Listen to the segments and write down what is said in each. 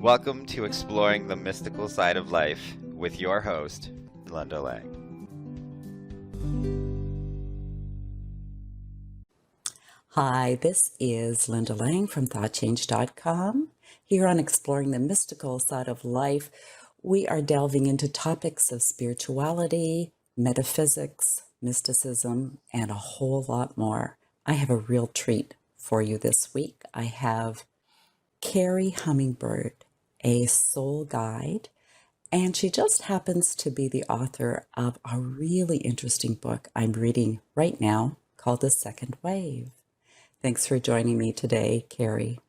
Welcome to Exploring the Mystical Side of Life with your host, Linda Lang. Hi, this is Linda Lang from ThoughtChange.com. Here on Exploring the Mystical Side of Life, we are delving into topics of spirituality, metaphysics, mysticism, and a whole lot more. I have a real treat for you this week. I have Kerri Hummingbird, a soul guide, and she just happens to be the author of a really interesting book I'm reading right now called The Second Wave. Thanks for joining me today, Kerri.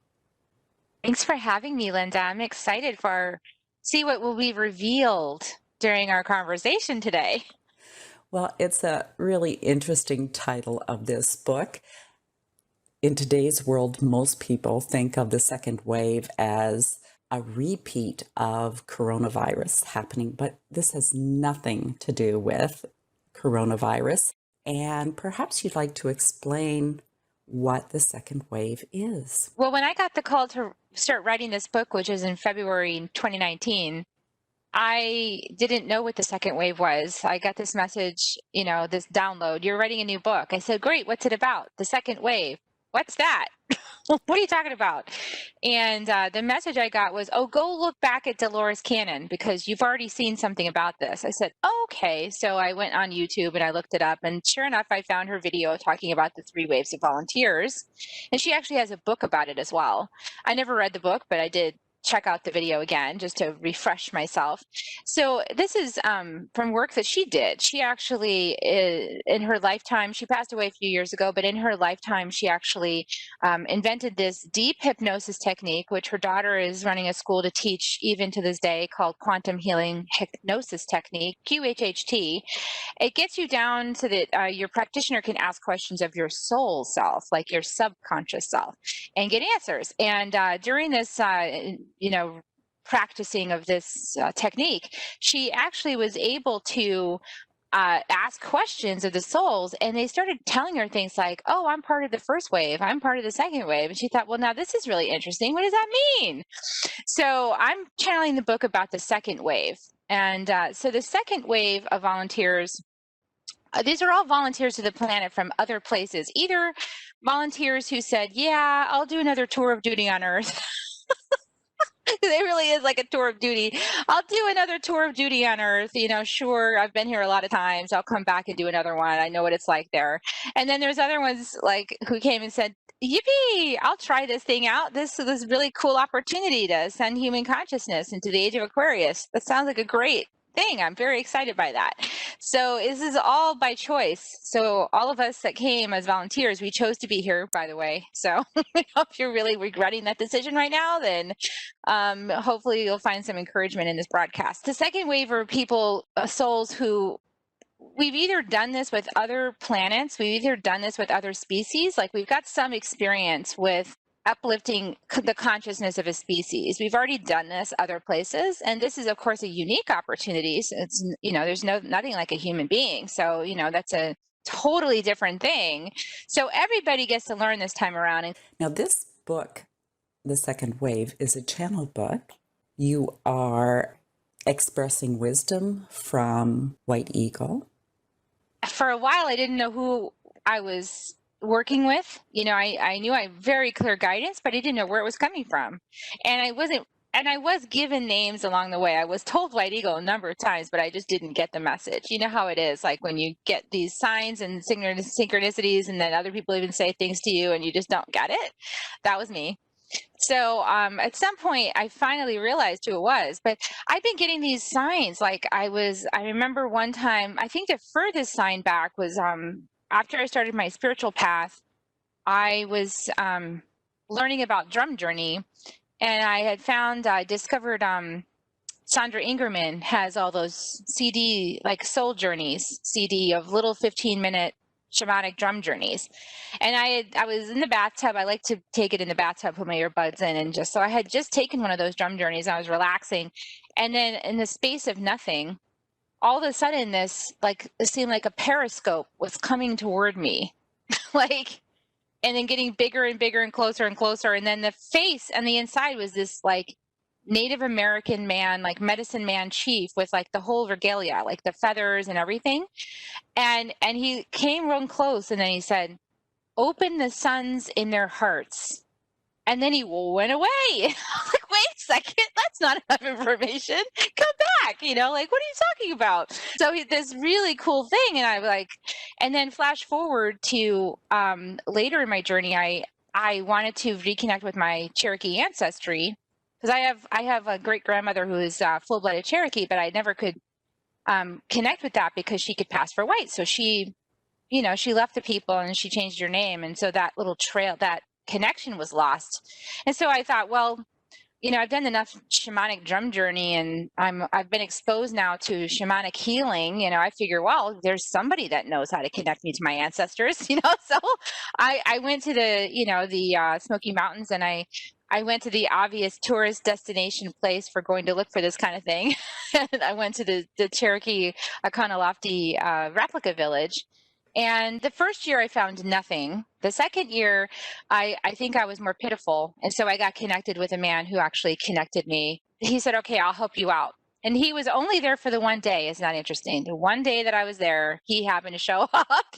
Thanks for having me, Linda. I'm excited for see what will be revealed during our conversation today. Well, it's a really interesting title of this book. In today's world, most people think of the second wave as a repeat of coronavirus happening, but this has nothing to do with coronavirus. And perhaps you'd like to explain what the second wave is. Well, when I got the call to start writing this book, which was in February 2019, I didn't know what the second wave was. I got this message, this download, you're writing a new book. I said, great, what's it about? The second wave. What's that? What are you talking about? And the message I got was, oh, go look back at Delores Cannon because you've already seen something about this. I said, okay. So I went on YouTube and I looked it up. And sure enough, I found her video talking about the 3 waves of volunteers. And she actually has a book about it as well. I never read the book, but I did check out the video again just to refresh myself. So this is from work that she did. She actually, in her lifetime, she passed away a few years ago, but in her lifetime, she actually invented this deep hypnosis technique, which her daughter is running a school to teach even to this day, called Quantum Healing Hypnosis Technique, QHHT. It gets you down so that your practitioner can ask questions of your soul self, like your subconscious self, and get answers. And during this, practicing of this technique, she actually was able to ask questions of the souls, and they started telling her things like, oh, I'm part of the first wave, I'm part of the second wave. And she thought, well, now this is really interesting. What does that mean? So I'm channeling the book about the second wave. And so the second wave of volunteers, these are all volunteers to the planet from other places, either volunteers who said, yeah, I'll do another tour of duty on Earth. It really is like a tour of duty. I'll do another tour of duty on Earth. Sure, I've been here a lot of times. I'll come back and do another one. I know what it's like there. And then there's other ones like who came and said, yippee, I'll try this thing out. This really cool opportunity to send human consciousness into the age of Aquarius. That sounds like a great thing. I'm very excited by that. So this is all by choice. So all of us that came as volunteers, we chose to be here, by the way. So if you're really regretting that decision right now, then hopefully you'll find some encouragement in this broadcast. The second wave are people, souls who we've either done this with other planets, we've either done this with other species, like we've got some experience with uplifting the consciousness of a species. We've already done this other places, and this is, of course, a unique opportunity. So it's, there's nothing like a human being. So, that's a totally different thing. So everybody gets to learn this time around. Now, this book, The Second Wave, is a channel book. You are expressing wisdom from White Eagle. For a while, I didn't know who I was working with. I knew I had very clear guidance, but I didn't know where it was coming from. And I was given names along the way. I was told White Eagle a number of times, but I just didn't get the message. You know how it is, like when you get these signs and synchronicities, and then other people even say things to you and you just don't get it. That was me. So at some point, I finally realized who it was. But I've been getting these signs. Like I remember one time, I think the furthest sign back was after I started my spiritual path. I was learning about drum journey, and I had discovered Sandra Ingerman has all those CD, like Soul Journeys CD of little 15-minute shamanic drum journeys. And I was in the bathtub. I like to take it in the bathtub, put my earbuds in, and so I had just taken one of those drum journeys. I was relaxing. And then in the space of nothing, all of a sudden it seemed like a periscope was coming toward me, and then getting bigger and bigger and closer and closer. And then the face and the inside was this Native American man, like medicine man chief with like the whole regalia, like the feathers and everything. And he came real close and then he said, "Open the suns in their hearts." And then he went away. I was like, wait a second, that's not enough information. Come back, like, what are you talking about? So this really cool thing. And I like, and then flash forward to later in my journey, I wanted to reconnect with my Cherokee ancestry because I have a great grandmother who is full-blooded Cherokee, but I never could connect with that because she could pass for white. So she left the people and she changed her name. And so that little trail, that connection was lost. And so I thought, well, I've done enough shamanic drum journey and I've been exposed now to shamanic healing. I figure, well, there's somebody that knows how to connect me to my ancestors, so I went to the Smoky Mountains and I went to the obvious tourist destination place for going to look for this kind of thing. And I went to the Cherokee Akanalofty replica village. And the first year I found nothing. The second year, I think I was more pitiful. And so I got connected with a man who actually connected me. He said, okay, I'll help you out. And he was only there for the one day. It's not interesting. The one day that I was there, he happened to show up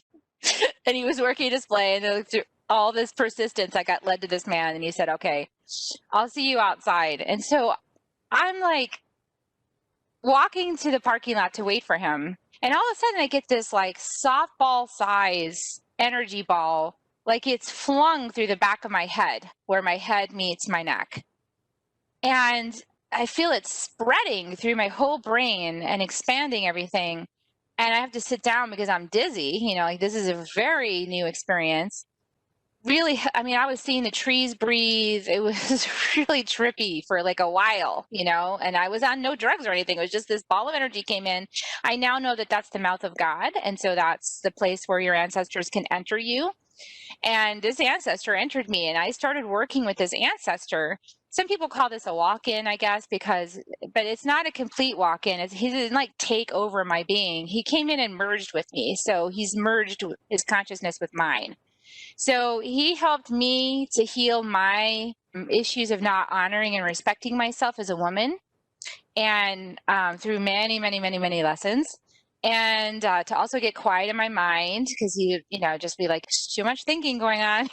and he was working a display. And through all this persistence, I got led to this man. And he said, okay, I'll see you outside. And so I'm like walking to the parking lot to wait for him. And all of a sudden I get this like softball size energy ball, like it's flung through the back of my head where my head meets my neck. And I feel it spreading through my whole brain and expanding everything. And I have to sit down because I'm dizzy, like this is a very new experience. Really, I was seeing the trees breathe. It was really trippy for like a while, and I was on no drugs or anything. It was just this ball of energy came in. I now know that that's the mouth of God. And so that's the place where your ancestors can enter you. And this ancestor entered me and I started working with this ancestor. Some people call this a walk-in, I guess, but it's not a complete walk-in. He didn't like take over my being. He came in and merged with me. So he's merged his consciousness with mine. So he helped me to heal my issues of not honoring and respecting myself as a woman, and through many, many, many, many lessons, and to also get quiet in my mind because just be like too much thinking going on.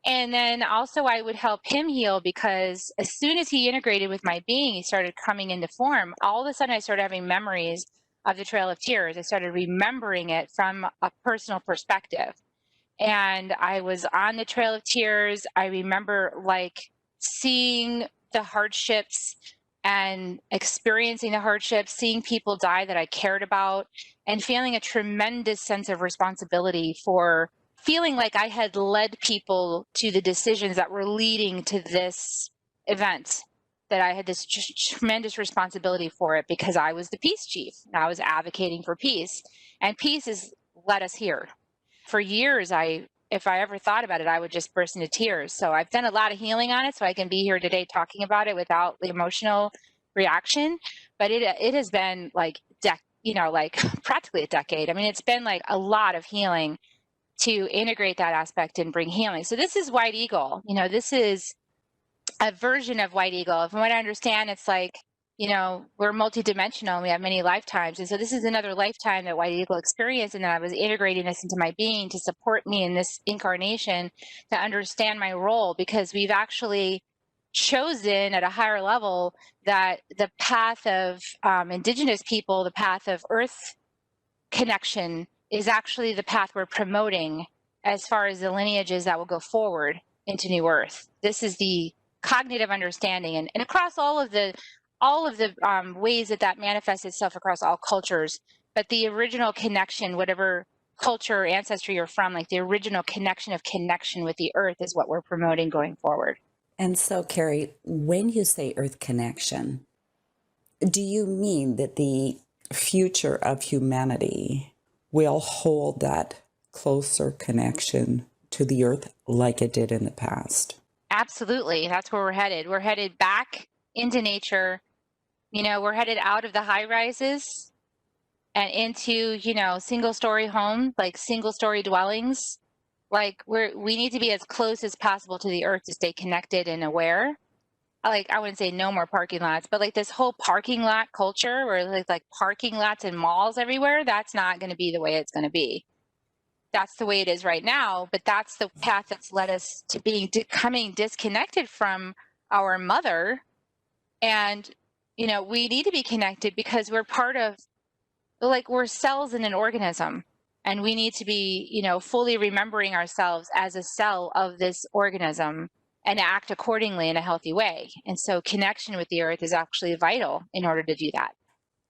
And then also I would help him heal because as soon as he integrated with my being, he started coming into form. All of a sudden I started having memories of the Trail of Tears. I started remembering it from a personal perspective. And I was on the Trail of Tears. I remember like seeing the hardships and experiencing the hardships, seeing people die that I cared about, and feeling a tremendous sense of responsibility for feeling like I had led people to the decisions that were leading to this event, that I had this tremendous responsibility for it because I was the peace chief and I was advocating for peace, and peace has led us here. For years, if I ever thought about it, I would just burst into tears. So I've done a lot of healing on it, so I can be here today talking about it without the emotional reaction. But it has been like practically a decade. It's been like a lot of healing to integrate that aspect and bring healing. So this is White Eagle. This is a version of White Eagle. From what I understand, it's like, we're multidimensional and we have many lifetimes. And so this is another lifetime that White Eagle experienced. And then I was integrating this into my being to support me in this incarnation to understand my role, because we've actually chosen at a higher level that the path of indigenous people, the path of earth connection is actually the path we're promoting as far as the lineages that will go forward into New Earth. This is the cognitive understanding, and across all of the ways that manifests itself across all cultures. But the original connection, whatever culture or ancestry you're from, like the original connection with the earth is what we're promoting going forward. And so, Kerri, when you say earth connection, do you mean that the future of humanity will hold that closer connection to the earth like it did in the past? Absolutely. That's where we're headed. We're headed back into nature. We're headed out of the high rises and into, single story homes, like single story dwellings. Like we need to be as close as possible to the earth to stay connected and aware. like, I wouldn't say no more parking lots, but like this whole parking lot culture where like parking lots and malls everywhere, that's not going to be the way it's going to be. That's the way it is right now, but that's the path that's led us to becoming disconnected from our mother. And, you know, we need to be connected because we're part of, like, we're cells in an organism. And we need to be, you know, fully remembering ourselves as a cell of this organism and act accordingly in a healthy way. And so connection with the earth is actually vital in order to do that.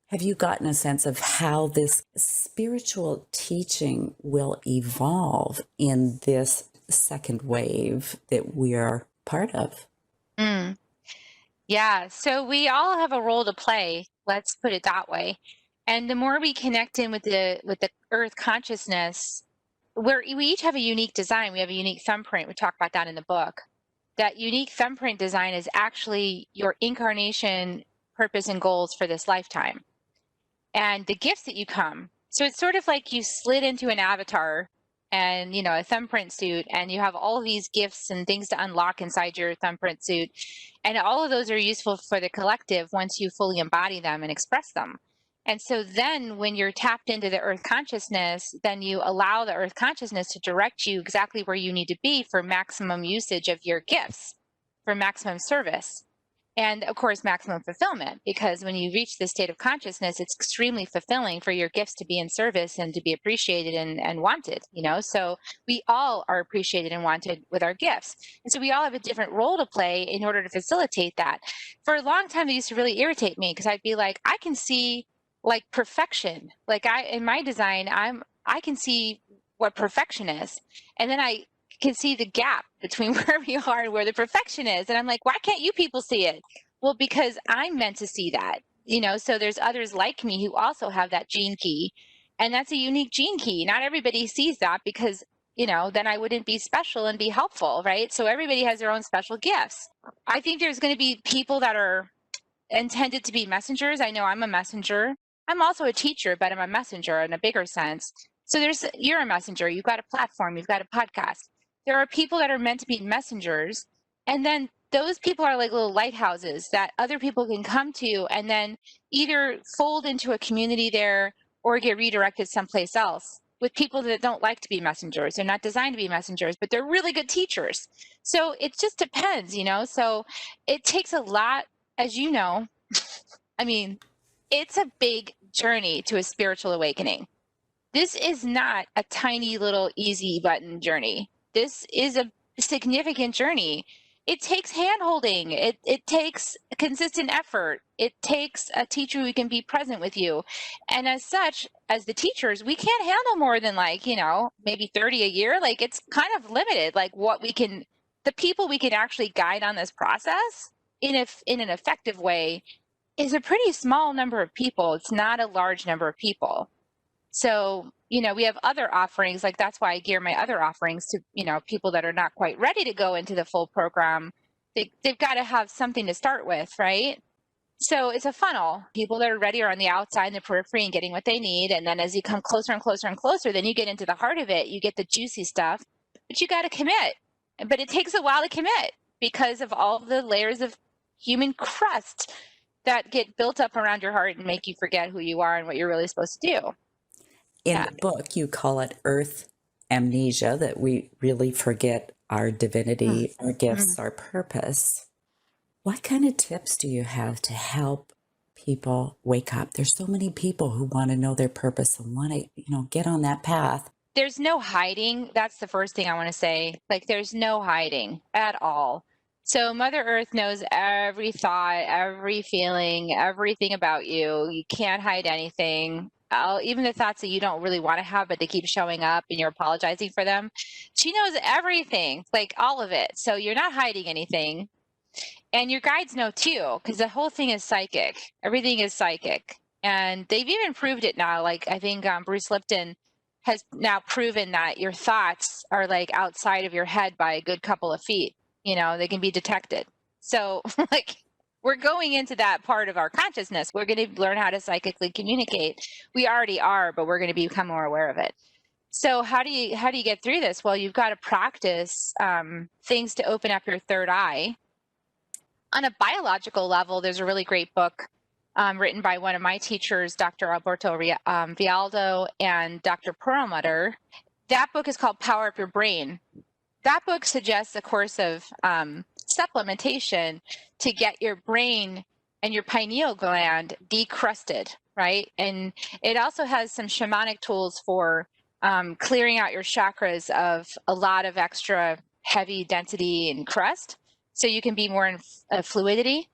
Have you gotten a sense of how this spiritual teaching will evolve in this second wave that we are part of? Mm. Yeah, so we all have a role to play. Let's put it that way. And the more we connect in with the earth consciousness, we each have a unique design. We have a unique thumbprint. We talk about that in the book. That unique thumbprint design is actually your incarnation purpose and goals for this lifetime. And the gifts that you come. So it's sort of like you slid into an avatar and, you know, a thumbprint suit, and you have all of these gifts and things to unlock inside your thumbprint suit. And all of those are useful for the collective once you fully embody them and express them. And so then when you're tapped into the earth consciousness, then you allow the earth consciousness to direct you exactly where you need to be for maximum usage of your gifts, for maximum service. And of course, maximum fulfillment, because when you reach this state of consciousness, it's extremely fulfilling for your gifts to be in service and to be appreciated and wanted, you know? So we all are appreciated and wanted with our gifts. And so we all have a different role to play in order to facilitate that. For a long time, it used to really irritate me because I'd be like, I can see like perfection. Like in my design, I can see what perfection is. And then I can see the gap between where we are and where the perfection is. And I'm like, why can't you people see it? Well, because I'm meant to see that, you know, so there's others like me who also have that gene key. And that's a unique gene key. Not everybody sees that because, you know, then I wouldn't be special and be helpful, right? So everybody has their own special gifts. I think there's going to be people that are intended to be messengers. I know I'm a messenger. I'm also a teacher, but I'm a messenger in a bigger sense. So you're a messenger. You've got a platform. You've got a podcast. There are people that are meant to be messengers, and then those people are like little lighthouses that other people can come to and then either fold into a community there or get redirected someplace else with people that don't like to be messengers. They're not designed to be messengers, but they're really good teachers. So it just depends, you know? So it takes a lot, as you know. I mean, it's a big journey to a spiritual awakening. This is not a tiny little easy button journey. This is a significant journey. It takes hand-holding. It takes consistent effort. It takes a teacher who can be present with you. And as such, as the teachers, we can't handle more than like, you know, maybe 30 a year. Like it's kind of limited, like the people we can actually guide on this process in an effective way is a pretty small number of people. It's not a large number of people. So, you know, we have other offerings, like that's why I gear my other offerings to, you know, people that are not quite ready to go into the full program. They've got to have something to start with, right? So it's a funnel. People that are ready are on the outside and the periphery and getting what they need. And then as you come closer and closer and closer, then you get into the heart of it. You get the juicy stuff, but you got to commit. But it takes a while to commit because of all the layers of human crust that get built up around your heart and make you forget who you are and what you're really supposed to do. In the book, you call it earth amnesia, that we really forget our divinity, our gifts, our purpose. What kind of tips do you have to help people wake up? There's so many people who want to know their purpose and want to, you know, get on that path. There's no hiding. That's the first thing I want to say. Like, there's no hiding at all. So Mother Earth knows every thought, every feeling, everything about you. You can't hide anything. Even the thoughts that you don't really want to have, but they keep showing up and you're apologizing for them. She knows everything, like all of it. So you're not hiding anything. And your guides know too, because the whole thing is psychic. Everything is psychic. And they've even proved it now. Like I think Bruce Lipton has now proven that your thoughts are like outside of your head by a good couple of feet. You know, they can be detected. So like, we're going into that part of our consciousness. We're going to learn how to psychically communicate. We already are, but we're going to become more aware of it. So how do you get through this? Well, you've got to practice things to open up your third eye. on a biological level, there's a really great book written by one of my teachers, Dr. Alberto Vialdo and Dr. Perlmutter. That book is called Power Up Your Brain. That book suggests a course of supplementation to get your brain and your pineal gland decrusted, right? And it also has some shamanic tools for clearing out your chakras of a lot of extra heavy density and crust, so you can be more in fluidity.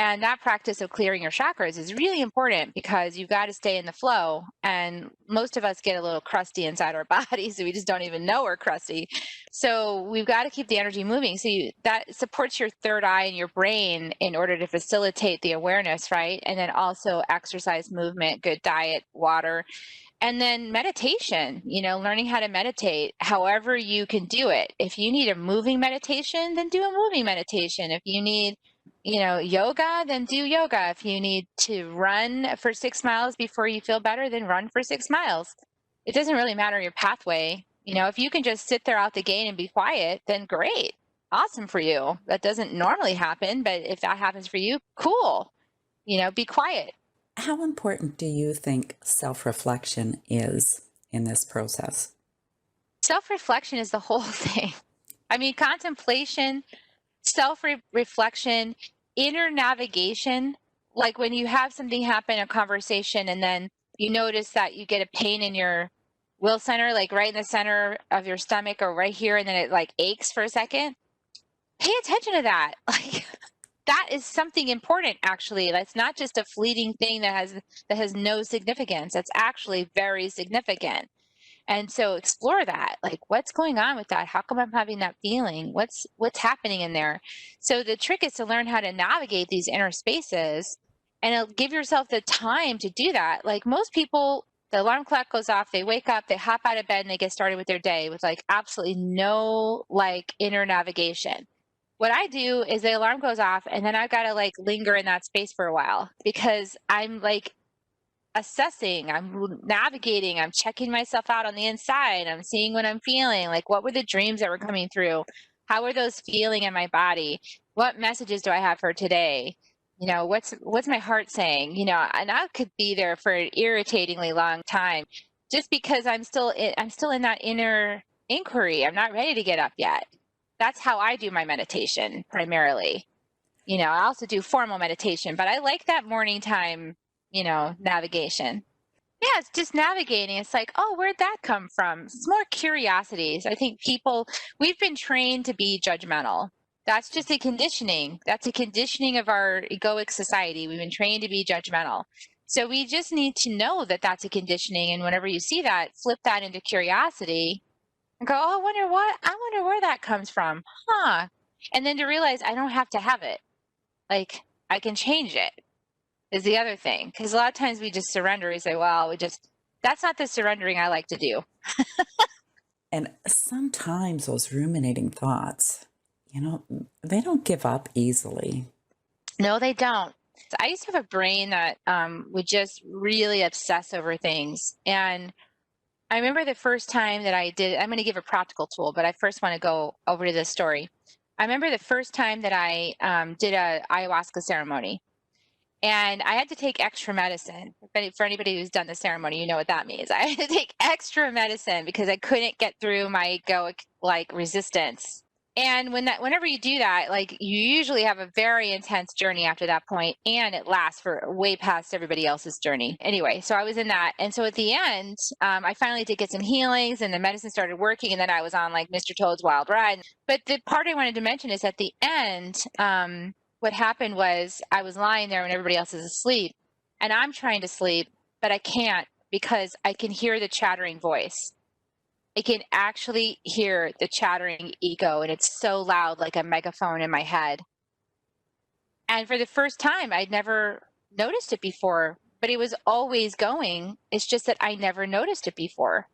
And that practice of clearing your chakras is really important because you've got to stay in the flow. And most of us get a little crusty inside our bodies, so we just don't even know we're crusty. So we've got to keep the energy moving. So that supports your third eye and your brain in order to facilitate the awareness, right? And then also exercise, movement, good diet, water. And then meditation, learning how to meditate, however you can do it. If you need a moving meditation, then do a moving meditation. If you need yoga, then do yoga. If you need to run for 6 miles before you feel better, then run for 6 miles. It doesn't really matter your pathway. If you can just sit there out the gate and be quiet, then great. Awesome for you. That doesn't normally happen, but if that happens for you, cool. Be quiet. How important do you think self-reflection is in this process? Self-reflection is the whole thing. I mean, contemplation, self-reflection, inner navigation, like when you have something happen, a conversation, and then you notice that you get a pain in your will center, like right in the center of your stomach or right here, and then it like aches for a second. Pay attention to that. Like that is something important, actually. That's not just a fleeting thing that has no significance. That's actually very significant. And so explore that, like what's going on with that? How come I'm having that feeling? What's happening in there? So the trick is to learn how to navigate these inner spaces and give yourself the time to do that. Like most people, the alarm clock goes off, they wake up, they hop out of bed and they get started with their day with like absolutely no like inner navigation. What I do is the alarm goes off and then I've got to like linger in that space for a while because I'm like assessing, I'm navigating, I'm checking myself out on the inside, I'm seeing what I'm feeling, like what were the dreams that were coming through, how are those feeling in my body, what messages do I have for today, what's my heart saying, and I could be there for an irritatingly long time just because I'm still in that inner inquiry. I'm not ready to get up yet. That's how I do my meditation primarily. I also do formal meditation, but I like that morning time navigation. Yeah, it's just navigating. It's like, oh, where'd that come from? It's more curiosities. I think we've been trained to be judgmental. That's just a conditioning. That's a conditioning of our egoic society. We've been trained to be judgmental. So we just need to know that that's a conditioning. And whenever you see that, flip that into curiosity and go, oh, I wonder where that comes from. Huh. And then to realize I don't have to have it. Like I can change it. Is the other thing, because a lot of times we just surrender. We say, well, that's not the surrendering I like to do. And sometimes those ruminating thoughts, they don't give up easily. No, they don't. I used to have a brain that would just really obsess over things. And I remember the first time that I'm going to give a practical tool, but I first want to go over to this story. I remember the first time that I did a ayahuasca ceremony. And I had to take extra medicine. For anybody who's done the ceremony, you know what that means. I had to take extra medicine because I couldn't get through my egoic resistance. And whenever you do that, you usually have a very intense journey after that point, and it lasts for way past everybody else's journey. Anyway, so I was in that. And so at the end, I finally did get some healings and the medicine started working, and then I was on Mr. Toad's Wild Ride. But the part I wanted to mention is at the end, what happened was I was lying there when everybody else is asleep and I'm trying to sleep, but I can't because I can hear the chattering voice. I can actually hear the chattering ego, and it's so loud, like a megaphone in my head. And for the first time, I'd never noticed it before, but it was always going. It's just that I never noticed it before.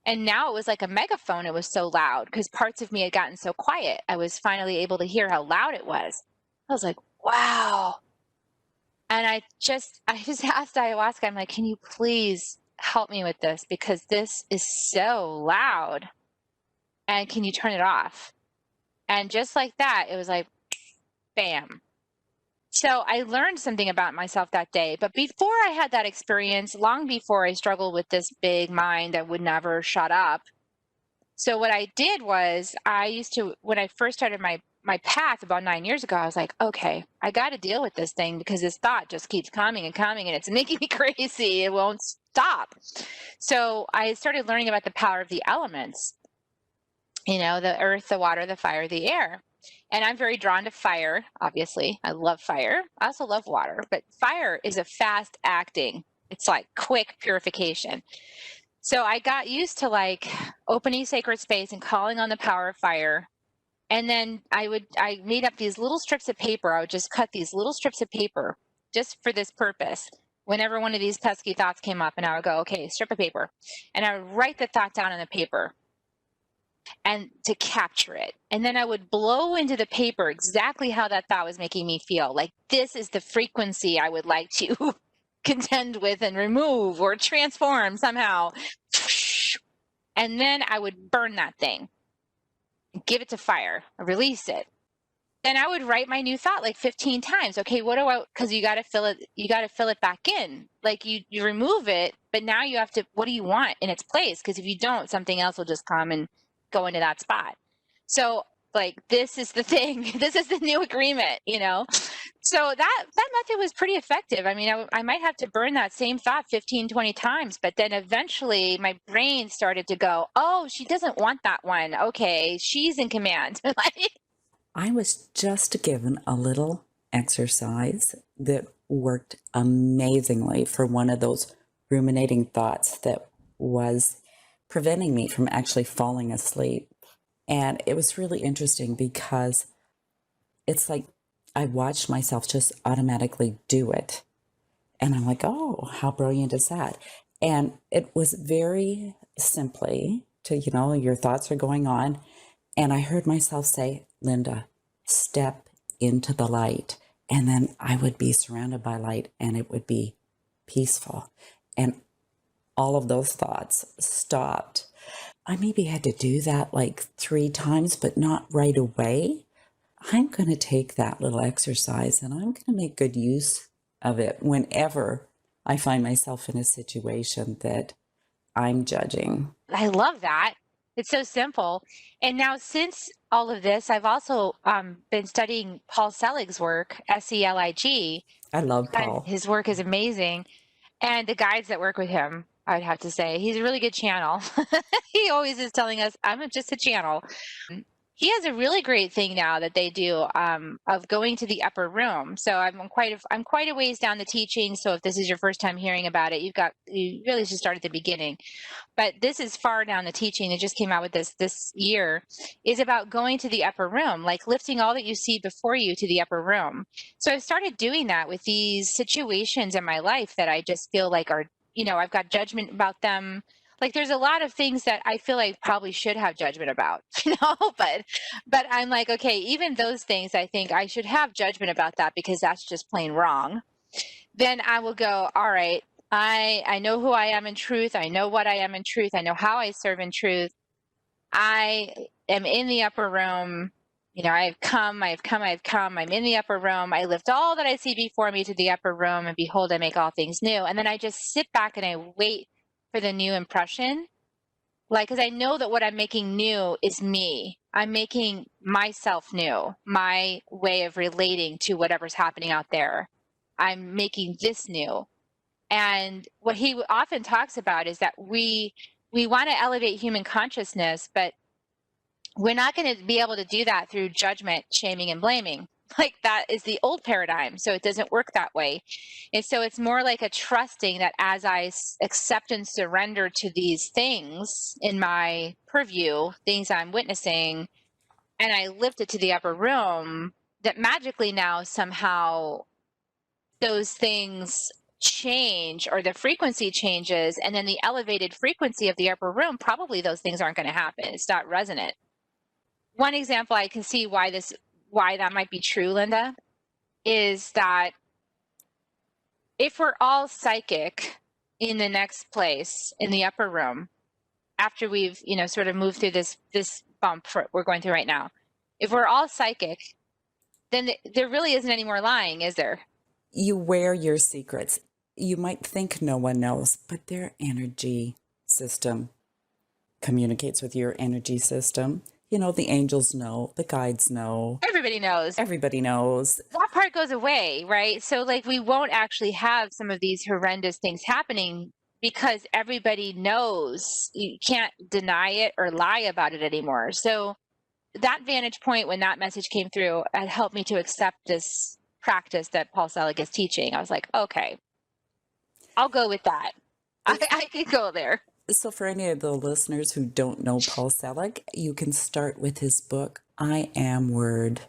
And now it was like a megaphone. It was so loud because parts of me had gotten so quiet. I was finally able to hear how loud it was. I was like, wow. And I just asked ayahuasca, I'm like, can you please help me with this? Because this is so loud. And can you turn it off? And just like that, it was like, bam. So I learned something about myself that day. But before I had that experience, long before I struggled with this big mind that would never shut up. So what I did was I used to, when I first started my path about 9 years ago, I was like, okay, I got to deal with this thing because this thought just keeps coming and coming and it's making me crazy. It won't stop. So I started learning about the power of the elements, the earth, the water, the fire, the air. And I'm very drawn to fire, obviously. I love fire. I also love water, but fire is a fast acting. It's like quick purification. So I got used to like opening sacred space and calling on the power of fire. And then I made up these little strips of paper. I would just cut these little strips of paper just for this purpose. Whenever one of these pesky thoughts came up, and I would go, okay, strip of paper. And I would write the thought down on the paper and to capture it. And then I would blow into the paper exactly how that thought was making me feel. Like, this is the frequency I would like to contend with and remove or transform somehow. And then I would burn that thing, give it to fire, release it. Then I would write my new thought like 15 times. Okay, because you got to fill it back in. Like you remove it, but now you have to, what do you want in its place? Because if you don't, something else will just come and go into that spot. So like, this is the thing, this is the new agreement, So that method was pretty effective. I mean, I might have to burn that same thought 15, 20 times, but then eventually my brain started to go, oh, she doesn't want that one. Okay, she's in command. I was just given a little exercise that worked amazingly for one of those ruminating thoughts that was preventing me from actually falling asleep. And it was really interesting because it's like I watched myself just automatically do it. And I'm like, oh, how brilliant is that? And it was very simply to, your thoughts are going on. And I heard myself say, Linda, step into the light. And then I would be surrounded by light and it would be peaceful. And all of those thoughts stopped. I maybe had to do that like 3 times, but not right away. I'm going to take that little exercise and I'm going to make good use of it whenever I find myself in a situation that I'm judging. I love that. It's so simple. And now since all of this, I've also been studying Paul Selig's work, Selig. I love Paul. His work is amazing. And the guides that work with him, I'd have to say, he's a really good channel. He always is telling us, I'm just a channel. He has a really great thing now that they do of going to the upper room. So I'm quite a ways down the teaching. So if this is your first time hearing about it, you really should start at the beginning. But this is far down the teaching. It just came out with this year, is about going to the upper room, like lifting all that you see before you to the upper room. So I started doing that with these situations in my life that I just feel like are, I've got judgment about them. Like there's a lot of things that I feel like probably should have judgment about, but I'm like, okay, even those things, I think I should have judgment about that because that's just plain wrong. Then I will go, all right, I know who I am in truth. I know what I am in truth. I know how I serve in truth. I am in the upper room. I've come. I'm in the upper room. I lift all that I see before me to the upper room, and behold, I make all things new. And then I just sit back and I wait for the new impression. Like, because I know that what I'm making new is me. I'm making myself new, my way of relating to whatever's happening out there. I'm making this new. And what he often talks about is that we want to elevate human consciousness, but we're not going to be able to do that through judgment, shaming, and blaming. Like that is the old paradigm. So it doesn't work that way. And so it's more like a trusting that as I accept and surrender to these things in my purview, things I'm witnessing, and I lift it to the upper room, that magically now somehow those things change or the frequency changes, and then the elevated frequency of the upper room, probably those things aren't going to happen. It's not resonant. One example I can see why that might be true, Linda, is that if we're all psychic in the next place in the upper room, after we've, sort of moved through this bump we're going through right now, if we're all psychic, then there really isn't any more lying, is there? You wear your secrets. You might think no one knows, but their energy system communicates with your energy system. You know, the angels know, the guides know, Everybody knows. everybody knows. That part goes away, right? So, like, we won't actually have some of these horrendous things happening because everybody knows. You can't deny it or lie about it anymore. So, that vantage point, when that message came through, had helped me to accept this practice that Paul Selig is teaching. I was like, okay, I'll go with that. I could go there. So, for any of the listeners who don't know Paul Selig, you can start with his book, I Am Word.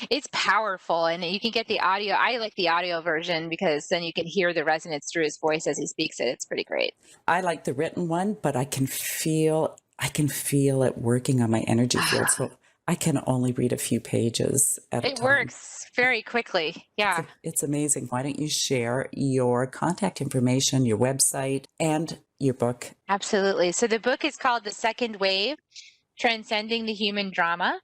It's powerful, and you can get the audio. I like the audio version because then you can hear the resonance through his voice as he speaks it. It's pretty great. I like the written one, but I can feel it working on my energy field. So I can only read a few pages at a time. It works very quickly. Yeah. It's amazing. Why don't you share your contact information, your website, and your book? Absolutely. So the book is called The Second Wave, Transcending the Human Drama,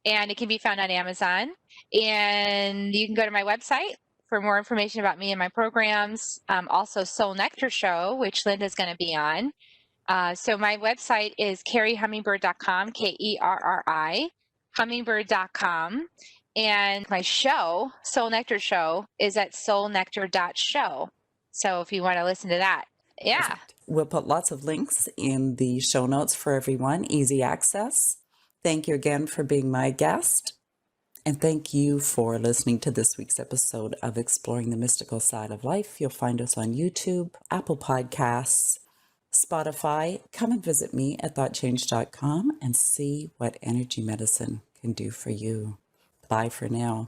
and it can be found on Amazon. And you can go to my website for more information about me and my programs. Also Soul Nectar Show, which Linda's going to be on. So my website is kerrihummingbird.com, Kerri, hummingbird.com. And my show, Soul Nectar Show, is at soulnectar.show. So if you want to listen to that. Yeah. Perfect. We'll put lots of links in the show notes for everyone, easy access. Thank you again for being my guest. And thank you for listening to this week's episode of Exploring the Mystical Side of Life. You'll find us on YouTube, Apple Podcasts, Spotify. Come and visit me at thoughtchange.com and see what energy medicine can do for you. Bye for now.